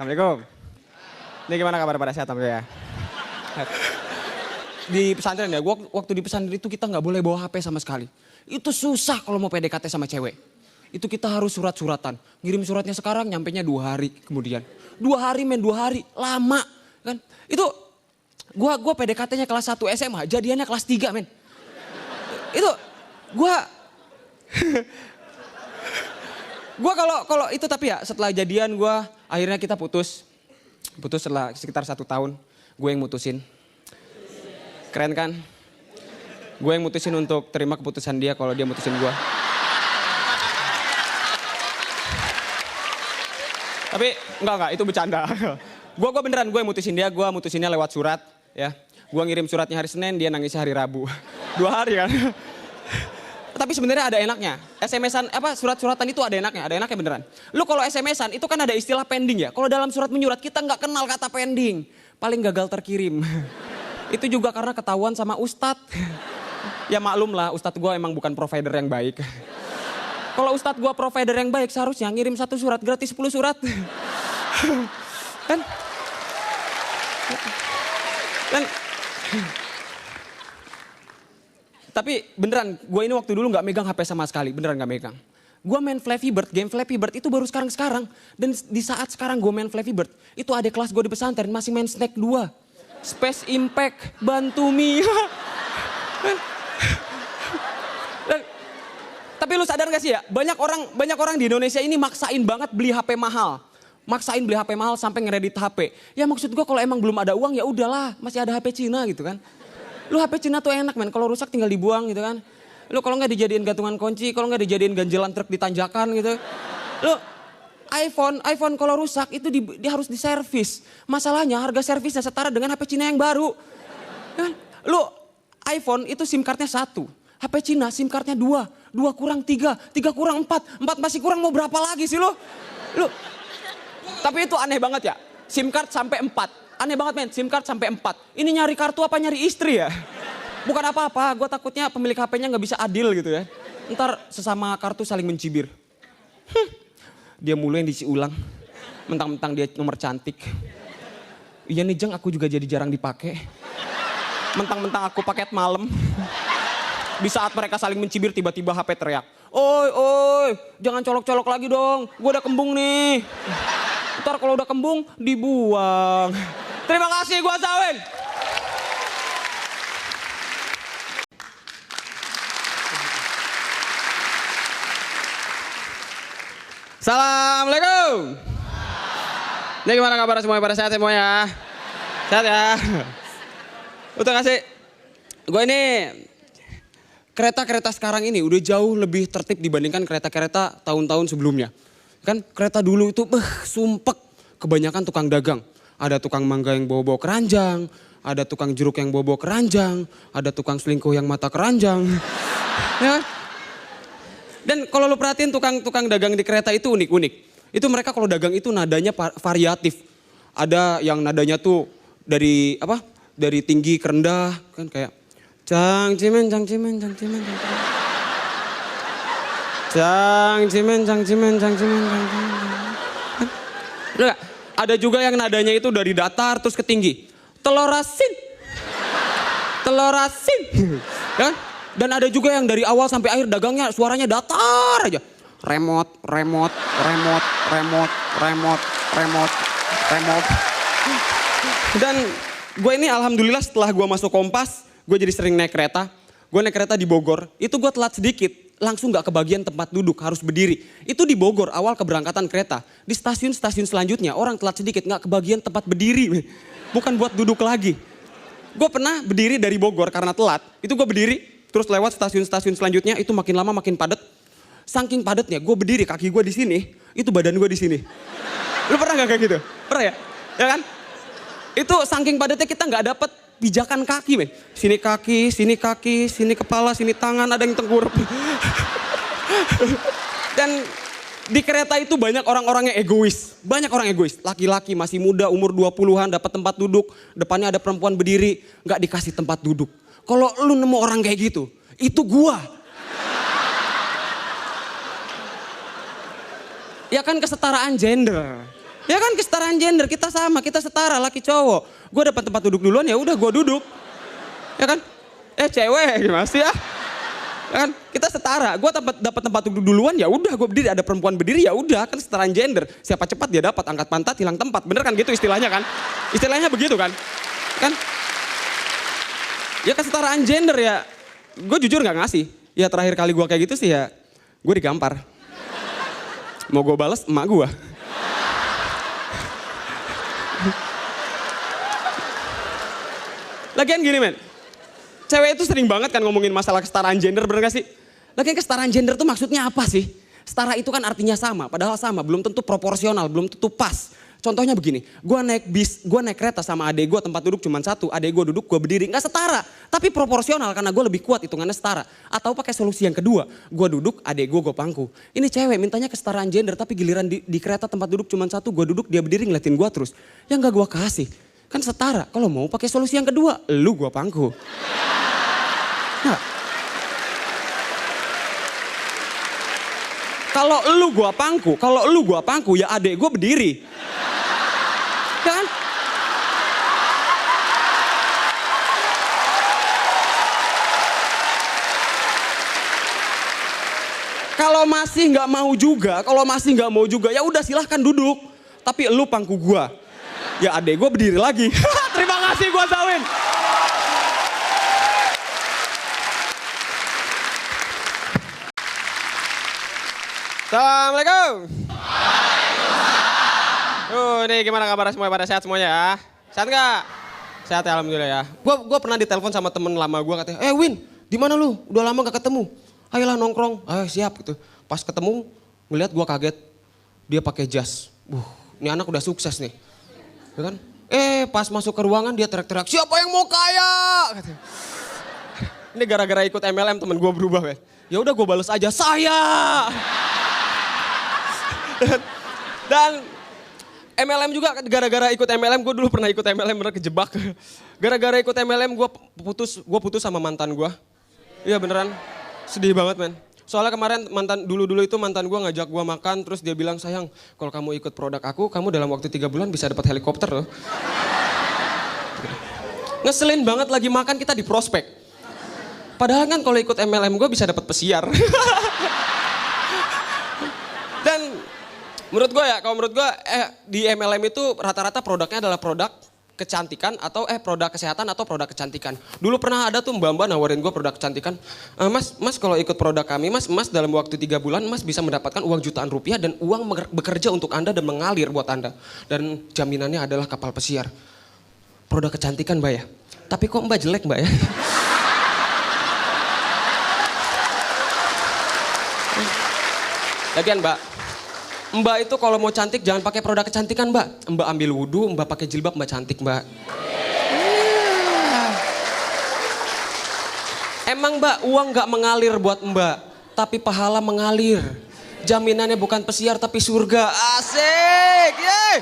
Assalamualaikum. Ini gimana kabar pada sehat ya? Di pesantren ya, waktu di pesantren itu kita nggak boleh bawa HP sama sekali. Itu susah kalau mau PDKT sama cewek. Itu kita harus surat-suratan. Ngirim suratnya sekarang, nyampenya 2 hari kemudian. 2 hari men, 2 hari. Lama kan. Itu gua PDKT-nya kelas 1 SMA, jadiannya kelas 3 men. Itu gua kalau itu tapi ya setelah jadian akhirnya kita putus setelah sekitar 1 tahun. Gue yang mutusin. Keren kan? Gue yang mutusin untuk terima keputusan dia kalau dia mutusin gue. Tapi enggak itu bercanda. Gue beneran gue yang mutusin dia, gue mutusinnya lewat surat ya. Gue ngirim suratnya hari Senin, dia nangisnya hari Rabu. 2 hari kan. Tapi sebenarnya ada enaknya. SMS-an surat-suratan itu ada enaknya beneran. Lu kalau SMS-an itu kan ada istilah pending ya. Kalau dalam surat menyurat kita nggak kenal kata pending. Paling gagal terkirim. Itu juga karena ketahuan sama ustadz. Ya maklum lah, ustadz gue emang bukan provider yang baik. Kalau ustadz gue provider yang baik seharusnya ngirim 1 surat gratis 10 surat. Kan? Tapi beneran, gue ini waktu dulu gak megang HP sama sekali, beneran gak megang. Gue main Flappy Bird, game Flappy Bird itu baru sekarang. Dan di saat sekarang gue main Flappy Bird, itu adik kelas gue di pesantren masih main Snake 2. Space Impact, Bantu Me. Tapi lu sadar gak sih ya, banyak orang di Indonesia ini maksain banget beli HP mahal. Maksain beli HP mahal sampai ngeredit HP. Ya maksud gue kalau emang belum ada uang ya udahlah, masih ada HP Cina gitu kan. Lu HP Cina tuh enak men, kalau rusak tinggal dibuang gitu kan. Lu kalau nggak dijadiin gantungan kunci, kalau nggak dijadiin ganjelan truk di tanjakan gitu. Lu iPhone kalau rusak itu dia harus diservis. Masalahnya harga servisnya setara dengan HP Cina yang baru. Kan? Lu iPhone itu SIM cardnya 1, HP Cina SIM cardnya 2, 2 kurang 3, 3 kurang 4, 4 masih kurang mau berapa lagi sih lu? Tapi itu aneh banget ya, SIM card sampai 4. Aneh banget men, SIM card sampai 4. Ini nyari kartu apa nyari istri ya? Bukan apa-apa, gue takutnya pemilik HP-nya gak bisa adil gitu ya. Ntar sesama kartu saling mencibir. Dia mulu yang diisi ulang. Mentang-mentang dia nomor cantik. Iya nih Jeng, aku juga jadi jarang dipakai. Mentang-mentang aku paket malam. Di saat mereka saling mencibir tiba-tiba HP teriak. Oi, jangan colok-colok lagi dong, gue udah kembung nih. Ntar kalau udah kembung dibuang. Terima kasih gua Zawin. Assalamualaikum. Ini gimana kabar semuanya, pada sehat semuanya? Sehat ya? Udah gak sih? Gue ini kereta-kereta sekarang ini udah jauh lebih tertib dibandingkan kereta-kereta tahun-tahun sebelumnya. Kan kereta dulu itu sumpek, kebanyakan tukang dagang. Ada tukang mangga yang bawa-bawa keranjang, ada tukang jeruk yang bawa-bawa keranjang, ada tukang selingkuh yang mata keranjang. Ya. Dan kalau lu perhatiin tukang dagang di kereta itu unik-unik. Itu mereka kalau dagang itu nadanya variatif. Ada yang nadanya tuh dari tinggi ke rendah kan kayak cang cimen. Udah, ada juga yang nadanya itu dari datar terus ke tinggi. Telur asin. Kan? Dan ada juga yang dari awal sampai akhir dagangnya suaranya datar aja. Remote. Dan gue ini alhamdulillah setelah gue masuk Kompas, gue jadi sering naik kereta. Gue naik kereta di Bogor, itu gue telat sedikit. Langsung gak kebagian tempat duduk, harus berdiri. Itu di Bogor awal keberangkatan kereta. Di stasiun-stasiun selanjutnya orang telat sedikit gak kebagian tempat berdiri. Bukan buat duduk lagi. Gue pernah berdiri dari Bogor karena telat. Itu gue berdiri, terus lewat stasiun-stasiun selanjutnya itu makin lama makin padat. Saking padatnya gue berdiri, kaki gue di sini, itu badan gue di sini. Lu pernah gak kayak gitu? Pernah ya? Ya kan? Itu saking padatnya kita gak dapet pijakan kaki men. Sini kaki, sini kepala, sini tangan, ada yang tengkurap. Dan di kereta itu banyak orang-orang yang egois. Banyak orang egois. Laki-laki masih muda, umur 20-an dapat tempat duduk. Depannya ada perempuan berdiri, gak dikasih tempat duduk. Kalau lu nemu orang kayak gitu, itu gua. Ya kan kesetaraan gender. Ya kan kesetaraan gender, kita sama, kita setara laki cowok. Gue dapat tempat duduk duluan ya udah gue duduk. Ya kan? Cewek gimana sih ya? Ya kan? Kita setara. Gue dapat tempat duduk duluan ya udah gue berdiri, ada perempuan berdiri ya udah, kan kesetaraan gender. Siapa cepat dia dapat, angkat pantat hilang tempat. Bener kan gitu istilahnya kan? Istilahnya begitu kan? Kan? Ya kesetaraan gender ya. Gue jujur nggak ngasih. Ya terakhir kali gue kayak gitu sih ya, gue digampar. Mau gue bales emak gue. Lagian gini men, cewek itu sering banget kan ngomongin masalah kesetaraan gender, bener gak sih? Lagian kesetaraan gender tuh maksudnya apa sih? Setara itu kan artinya sama, padahal sama, belum tentu proporsional, belum tentu pas. Contohnya begini, gue naik kereta sama adek gue, tempat duduk cuma satu, adek gue duduk, gue berdiri, gak setara. Tapi proporsional karena gue lebih kuat, hitungannya setara. Atau pakai solusi yang kedua, gue duduk, adek gue pangku. Ini cewek mintanya kesetaraan gender, tapi giliran di kereta tempat duduk cuma satu, gue duduk, dia berdiri ngeliatin gue terus. Yang gak gue kasih. Kan setara, kalau mau pakai solusi yang kedua, lu gua pangku. Nah. Kalau lu gua pangku ya adek gua berdiri. Kan? Kalau masih nggak mau juga, ya udah silahkan duduk. Tapi lu pangku gua. Ya adek gue berdiri lagi. Terima kasih gue Zawin. Assalamualaikum. Nih gimana kabar semuanya, pada sehat semuanya ya? Sehat nggak? Sehat ya alhamdulillah ya. Gue pernah ditelepon sama temen lama gue katanya, Win, di mana lu? Udah lama gak ketemu. Ayolah nongkrong. Ayo siap gitu. Pas ketemu, ngeliat gue kaget. Dia pakai jas. Ini anak udah sukses nih. Ya kan? Pas masuk ke ruangan dia teriak-teriak, siapa yang mau kaya? Ini gara-gara ikut MLM temen gue berubah kan. Ya udah gue bales aja, saya. Dan MLM juga gara-gara ikut MLM, gue dulu pernah ikut MLM bener kejebak. Gara-gara ikut MLM gue putus sama mantan gue. Iya beneran, sedih banget men. Soalnya kemarin dulu itu mantan gue ngajak gue makan, terus dia bilang, sayang kalau kamu ikut produk aku, kamu dalam waktu 3 bulan bisa dapat helikopter loh. Ngeselin banget lagi makan kita di prospek. Padahal kan kalau ikut MLM gue bisa dapat pesiar. Dan menurut gue di MLM itu rata-rata produknya adalah produk kecantikan atau produk kesehatan atau produk kecantikan. Dulu pernah ada tuh mbak-mbak nawarin gue produk kecantikan. Mas kalau ikut produk kami, mas dalam waktu 3 bulan mas bisa mendapatkan uang jutaan rupiah dan uang bekerja untuk Anda dan mengalir buat Anda. Dan jaminannya adalah kapal pesiar. Produk kecantikan mbak ya. Tapi kok mbak jelek mbak ya? Lagian Mbak itu kalau mau cantik jangan pakai produk kecantikan Mbak. Mbak ambil wudhu, Mbak pakai jilbab, Mbak cantik Mbak. Emang Mbak uang gak mengalir buat Mbak, tapi pahala mengalir. Jaminannya bukan pesiar tapi surga. Asik! Yeay!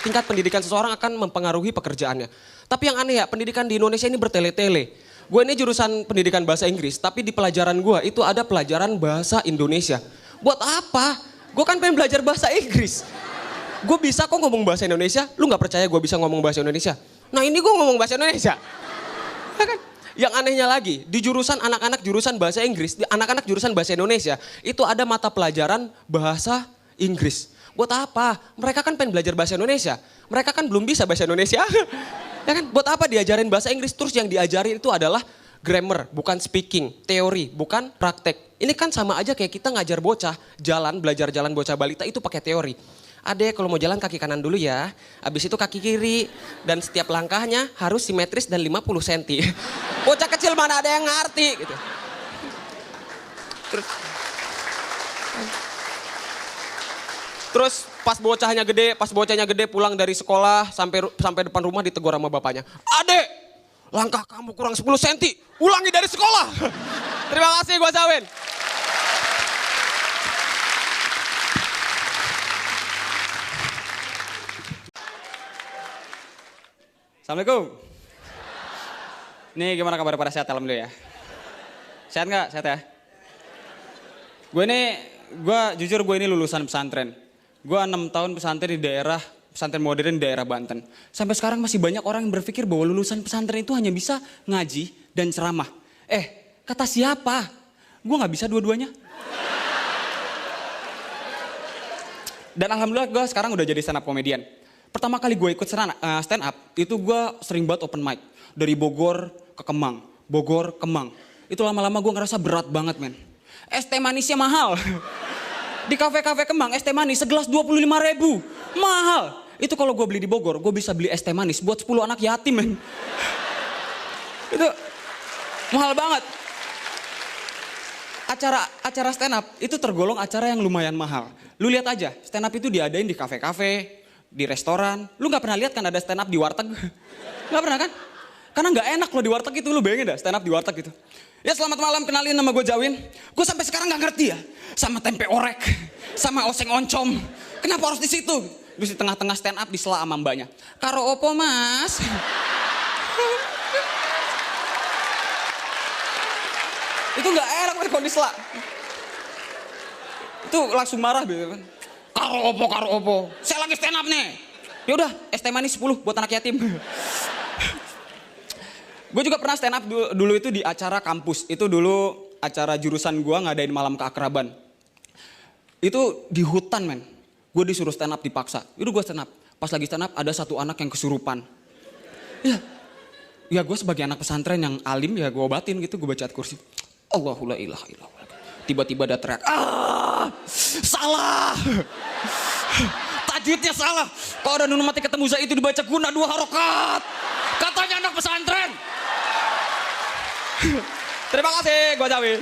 Tingkat pendidikan seseorang akan mempengaruhi pekerjaannya. Tapi yang aneh ya, pendidikan di Indonesia ini bertele-tele. Gue ini jurusan pendidikan bahasa Inggris, tapi di pelajaran gue itu ada pelajaran bahasa Indonesia. Buat apa? Gue kan pengen belajar bahasa Inggris. Gue bisa kok ngomong bahasa Indonesia, lu gak percaya gue bisa ngomong bahasa Indonesia? Nah ini gue ngomong bahasa Indonesia. Ya kan? Yang anehnya lagi, di jurusan anak-anak jurusan bahasa Inggris, di anak-anak jurusan bahasa Indonesia, itu ada mata pelajaran bahasa Inggris. Buat apa? Mereka kan pengen belajar bahasa Indonesia. Mereka kan belum bisa bahasa Indonesia. Ya kan? Buat apa diajarin bahasa Inggris? Terus yang diajarin itu adalah grammar, bukan speaking. Teori, bukan praktek. Ini kan sama aja kayak kita ngajar bocah jalan, belajar jalan bocah balita itu pakai teori. Adek kalau mau jalan kaki kanan dulu ya. Habis itu kaki kiri. Dan setiap langkahnya harus simetris dan 50 cm. Bocah kecil mana ada yang ngerti gitu. Terus pas bocahnya gede pulang dari sekolah sampai depan rumah ditegur sama bapaknya. Adek, langkah kamu kurang 10 cm, ulangi dari sekolah. Terima kasih gua Zawin. Assalamualaikum. Nih gimana kabar pada sehat alhamdulillah ya. Sehat nggak? Sehat ya? Gue ini jujur gue ini lulusan pesantren. Gue 6 tahun pesantren di daerah, pesantren modern di daerah Banten. Sampai sekarang masih banyak orang yang berpikir bahwa lulusan pesantren itu hanya bisa ngaji dan ceramah. Kata siapa? Gue gak bisa dua-duanya. Dan alhamdulillah gue sekarang udah jadi stand up komedian. Pertama kali gue ikut stand up, itu gue sering banget open mic. Dari Bogor ke Kemang, Bogor, Kemang. Itu lama-lama gue ngerasa berat banget men. Es teh manisnya mahal. Di kafe-kafe Kemang es teh manis segelas 25.000. Mahal. Itu kalau gue beli di Bogor, gue bisa beli es teh manis buat 10 anak yatim men. Itu mahal banget. Acara stand up itu tergolong acara yang lumayan mahal. Lu lihat aja, stand up itu diadain di kafe-kafe, di restoran. Lu gak pernah lihat kan ada stand up di warteg? Gak pernah kan? Karena gak enak loh di warteg itu, lu bayangin dah stand up di warteg gitu. Ya selamat malam, kenalin nama gue Jawin. Gue sampai sekarang gak ngerti ya, sama tempe orek, sama oseng oncom. Kenapa harus di situ? Terus di tengah-tengah stand up disela sama mbaknya. Karo opo mas? Itu gak enak kalau disela. Itu langsung marah gitu kan. Karo opo. Saya lagi stand up nih. Yaudah, es teh manis 10 buat anak yatim. Gue juga pernah stand up dulu itu di acara kampus. Itu dulu acara jurusan gue ngadain malam keakraban. Itu di hutan men. Gue disuruh stand up dipaksa. Itu gue stand up. Pas lagi stand up ada satu anak yang kesurupan. Ya gue sebagai anak pesantren yang alim ya gue obatin gitu. Gue baca ayat kursi. Allahu la ilaha illallah. Tiba-tiba ada teriak. Salah. Tajwidnya salah. Kalau ada nun mati ketemu za itu dibaca guna 2 harokat. Katanya anak pesantren. Terima kasih, gue Jawin.